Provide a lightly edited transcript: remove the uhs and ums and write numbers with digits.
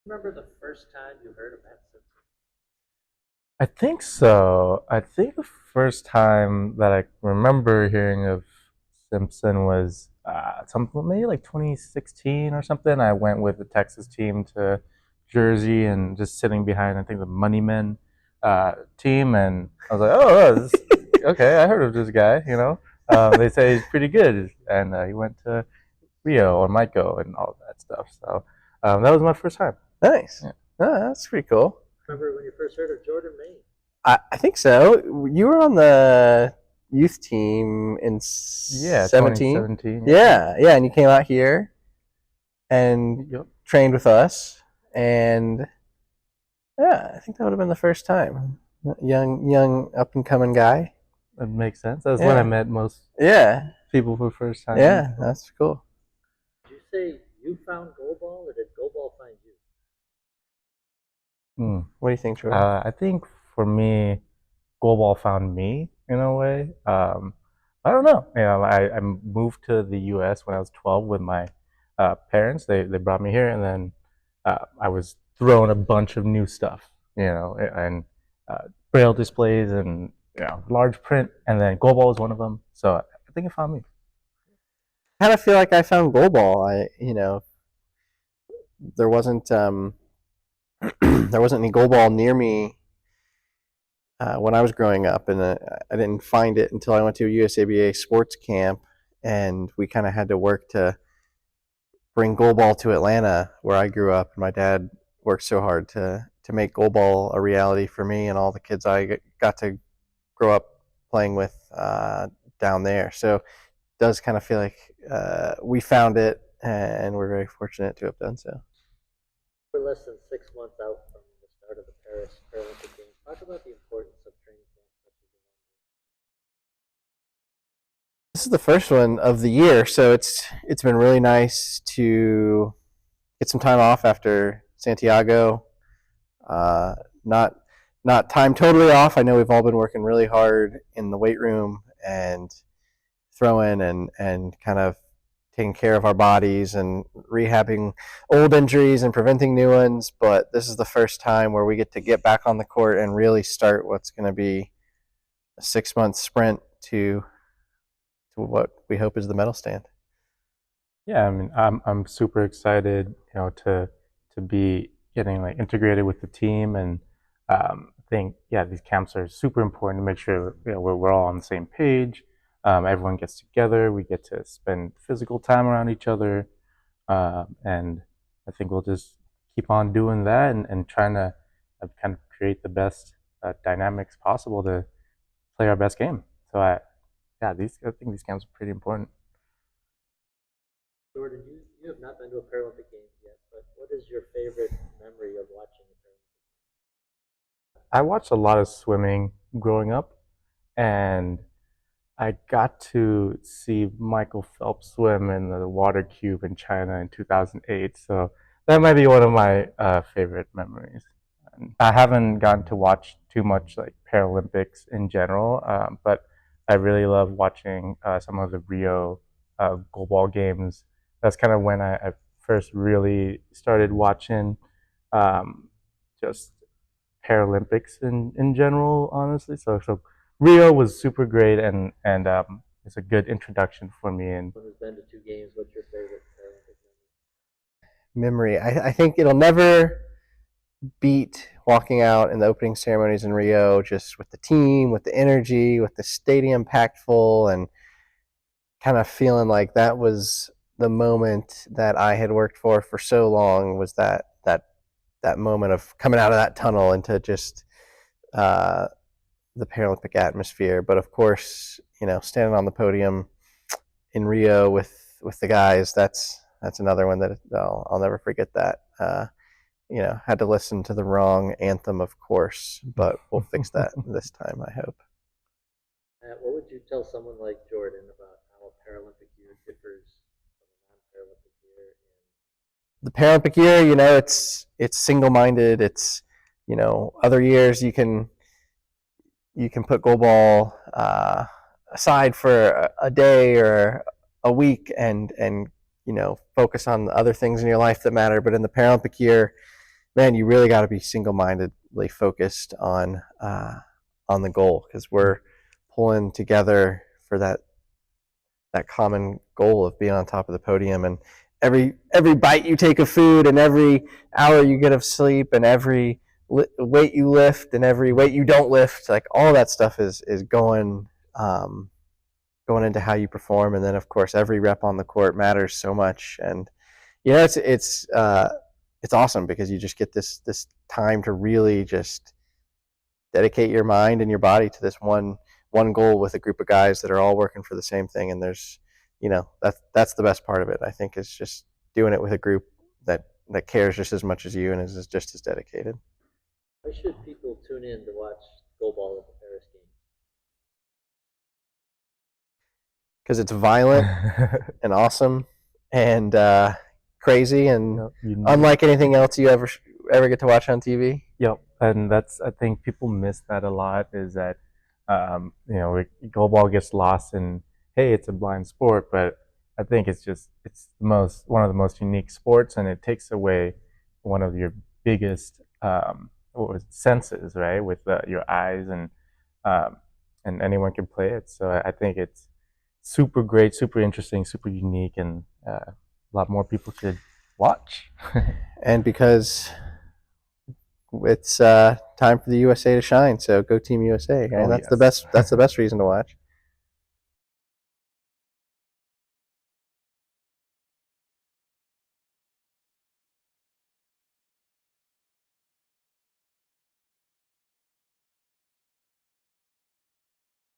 Remember the first time you heard of Matt Simpson? I think so. I think the first time that I remember hearing of Simpson was something maybe like 2016 or something. I went with the Texas team to Jersey and just sitting behind, I think, the Moneymen team, and I was like, oh, okay, I heard of this guy. They say he's pretty good, and he went to Rio or Mico and all of that stuff. So that was my first time. Nice. Yeah. Oh, that's pretty cool. Remember when you first heard of Jordan Maine? I think so. You were on the youth team in Yeah, 17. 2017. Yeah. Yeah, and you came out here and Yep. trained with us, and yeah, I think that would have been the first time. Young, up and coming guy. That makes sense. That's when I Yeah, met most yeah, people for the first time. yeah. That's cool. Did you say you found Goalball, or did Goalball find you? Hmm. What do you think, Jordan? I think for me, Goalball found me in a way. I don't know. I moved to the U.S. when I was 12 with my parents. They brought me here, and then I was thrown a bunch of new stuff, and braille displays and large print, and then Goalball was one of them. So I think it found me. I kind of feel like I found goalball. There wasn't there wasn't any goalball near me when I was growing up, and I didn't find it until I went to a USABA sports camp, and we kind of had to work to bring goalball to Atlanta, where I grew up. And my dad worked so hard to make goalball a reality for me and all the kids I got to grow up playing with down there. So it does kind of feel like we found it, and we're very fortunate to have done so. We're less than 6 months out from the start of the Paris Paralympic Games. Talk about the importance of training camps such as the one. This is the first one of the year, so it's been really nice to get some time off after Santiago. Uh, not not time totally off. I know we've all been working really hard in the weight room and throwing and kind of taking care of our bodies and rehabbing old injuries and preventing new ones. But this is the first time where we get to get back on the court and really start what's going to be a 6 month sprint to what we hope is the medal stand. Yeah, I mean, I'm super excited, to be getting like integrated with the team, and I think yeah, these camps are super important to make sure we're all on the same page. Everyone gets together, we get to spend physical time around each other, and I think we'll just keep on doing that and trying to kind of create the best dynamics possible to play our best game. So I think these camps are pretty important. Jordan, you have not been to a Paralympic Games yet, but what is your favorite memory of watching the Paralympic? I watched a lot of swimming growing up, and I got to see Michael Phelps swim in the water cube in China in 2008. So that might be one of my favorite memories. And I haven't gotten to watch too much like Paralympics in general, but I really love watching some of the Rio goalball games. That's kind of when I first really started watching um, just Paralympics in general, honestly. So Rio was super great, and it's a good introduction for me. And Someone who's been to 2 games, what's your favorite Paralympic memory? Memory. I think it'll never beat walking out in the opening ceremonies in Rio, just with the team, with the energy, with the stadium packed full, and kind of feeling like that was the moment that I had worked for so long. Was that moment of coming out of that tunnel into just uh, the Paralympic atmosphere. But of course, standing on the podium in Rio with the guys, that's another one that I'll never forget. That had to listen to the wrong anthem, of course, but we'll fix that this time, I hope. What would you tell someone like Jordan about how a Paralympic year differs from a non-Paralympic year? The Paralympic year, it's single minded. It's other years you can put goalball aside for a day or a week and focus on other things in your life that matter. But in the Paralympic year, man, you really got to be single-mindedly focused on the goal, because we're pulling together for that common goal of being on top of the podium. And every bite you take of food, and every hour you get of sleep, and every weight you lift, and every weight you don't lift, like all that stuff is going into how you perform. And then of course every rep on the court matters so much. And it's awesome, because you just get this time to really just dedicate your mind and your body to this one goal with a group of guys that are all working for the same thing. And there's, that's the best part of it, I think, is just doing it with a group that cares just as much as you and is just as dedicated. Why should people tune in to watch goalball at the Paris Games? Because it's violent and awesome and crazy and unlike anything else you ever get to watch on TV. Yep, and I think people miss that a lot, is that goalball gets lost in, hey, it's a blind sport, but I think it's one of the most unique sports, and it takes away one of your biggest senses, right, with your eyes, and anyone can play it. So I think it's super great, super interesting, super unique, and a lot more people should watch. And because it's time for the USA to shine, so go Team USA. Right? Oh, That's yes. the best. That's the best reason to watch.